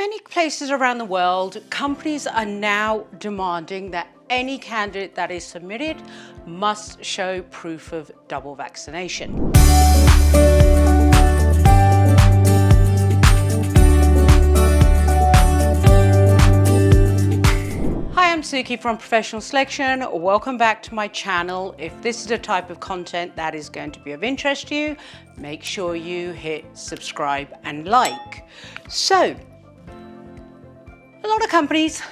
many places around the world, companies are now demanding that any candidate that is submitted must show proof of double vaccination. Hi, I'm Suki from Professional Selection. Welcome back to my channel. If this is the type of content that is going to be of interest to you, make sure you hit subscribe and like. So, a lot of companies,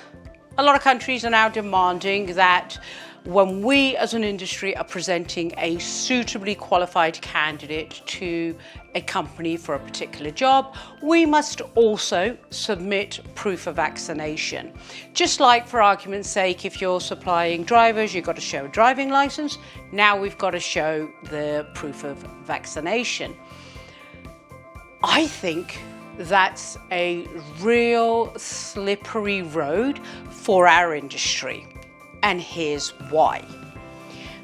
a lot of countries are now demanding that when we as an industry are presenting a suitably qualified candidate to a company for a particular job, we must also submit proof of vaccination. Just like, for argument's sake, if you're supplying drivers, you've got to show a driving license. Now we've got to show the proof of vaccination. I think that's a real slippery road for our industry. And here's why.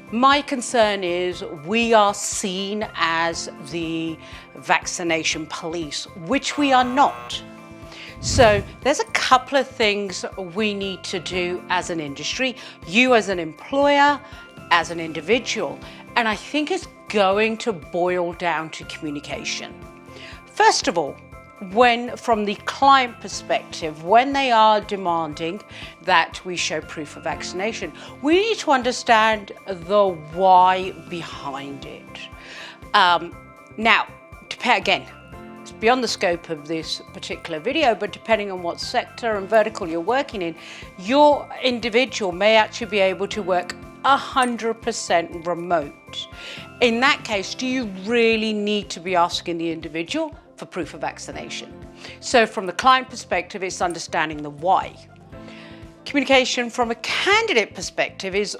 My concern is we are seen as the vaccination police, which we are not. So there's a couple of things we need to do as an industry, you as an employer, as an individual, and I think it's going to boil down to communication. First of all, from the client perspective, when they are demanding that we show proof of vaccination, we need to understand the why behind it. Now, again, it's beyond the scope of this particular video, but depending on what sector and vertical you're working in, your individual may actually be able to work 100% remote. In that case, do you really need to be asking the individual for proof of vaccination? So from the client perspective, it's understanding the why. Communication from a candidate perspective is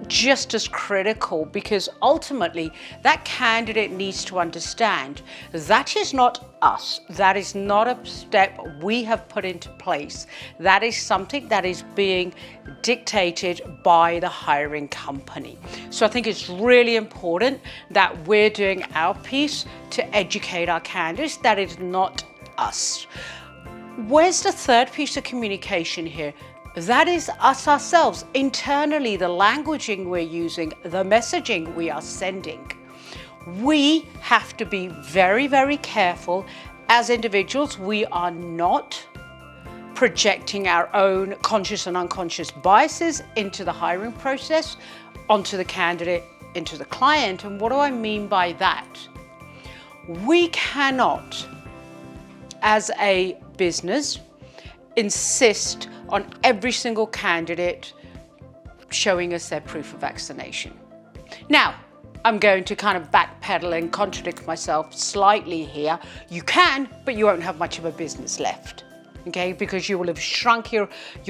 just as critical, because ultimately that candidate needs to understand that is not us. That is not a step we have put into place. That is something that is being dictated by the hiring company. So I think it's really important that we're doing our piece to educate our candidates that it's not us. Where's the third piece of communication here? That is us ourselves, internally, the languaging we're using, the messaging we are sending. We have to be very, very careful as individuals. We are not projecting our own conscious and unconscious biases into the hiring process, onto the candidate, into the client. And what do I mean by that? We cannot, as a business, insist on every single candidate showing us their proof of vaccination. Now, I'm going to kind of backpedal and contradict myself slightly here. You can, but you won't have much of a business left, okay? Because you will have shrunk your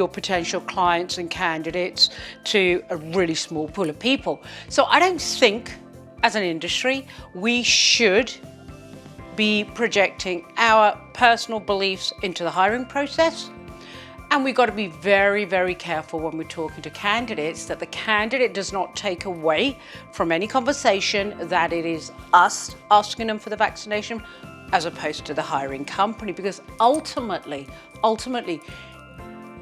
potential clients and candidates to a really small pool of people. So I don't think, as an industry, we should be projecting our personal beliefs into the hiring process. And we've got to be very, very careful when we're talking to candidates that the candidate does not take away from any conversation that it is us asking them for the vaccination as opposed to the hiring company. Because ultimately,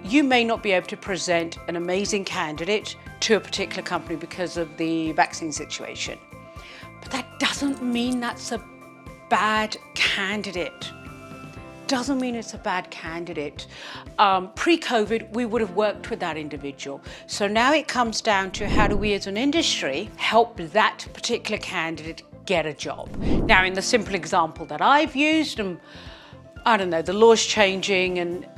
you may not be able to present an amazing candidate to a particular company because of the vaccine situation. But that doesn't mean that's a bad candidate. Doesn't mean it's a bad candidate. Pre-COVID, we would have worked with that individual. So now it comes down to how do we as an industry help that particular candidate get a job. Now, in the simple example that I've used, I don't know, the law's changing and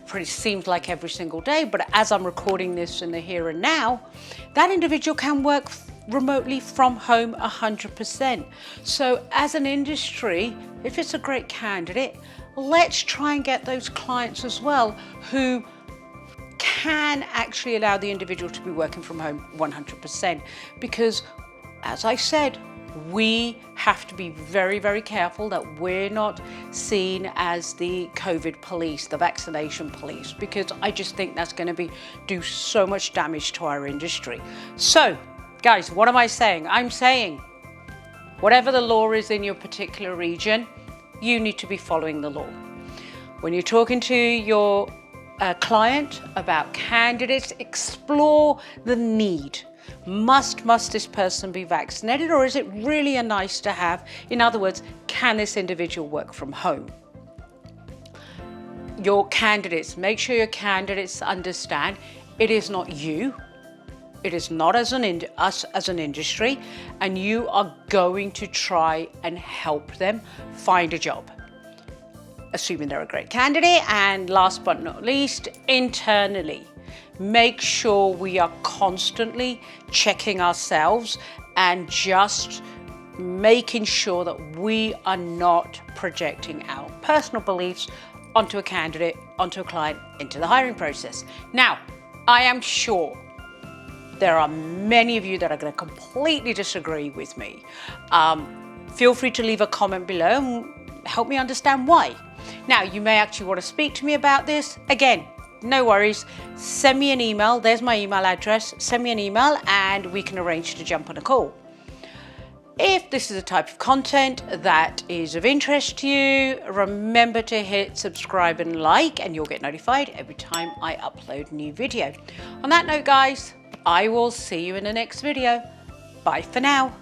pretty seems like every single day, but as I'm recording this in the here and now, that individual can work remotely from home 100%. So as an industry, if it's a great candidate, let's try and get those clients as well who can actually allow the individual to be working from home 100%. Because, as I said, we have to be very, very careful that we're not seen as the COVID police, the vaccination police, because I just think that's going to do so much damage to our industry. So, guys, what am I saying? I'm saying whatever the law is in your particular region, you need to be following the law. When you're talking to your client about candidates, explore the need. Must this person be vaccinated, or is it really a nice to have? In other words, can this individual work from home? Your candidates, make sure your candidates understand it is not you. It is not us as an industry, and you are going to try and help them find a job, assuming they're a great candidate. And last but not least, internally, make sure we are constantly checking ourselves and just making sure that we are not projecting our personal beliefs onto a candidate, onto a client, into the hiring process. Now, I am sure there are many of you that are going to completely disagree with me. Feel free to leave a comment below and help me understand why. Now, you may actually want to speak to me about this. Again, no worries. Send me an email. There's my email address. Send me an email and we can arrange to jump on a call. If this is a type of content that is of interest to you, remember to hit subscribe and like, and you'll get notified every time I upload a new video. On that note, guys, I will see you in the next video. Bye for now.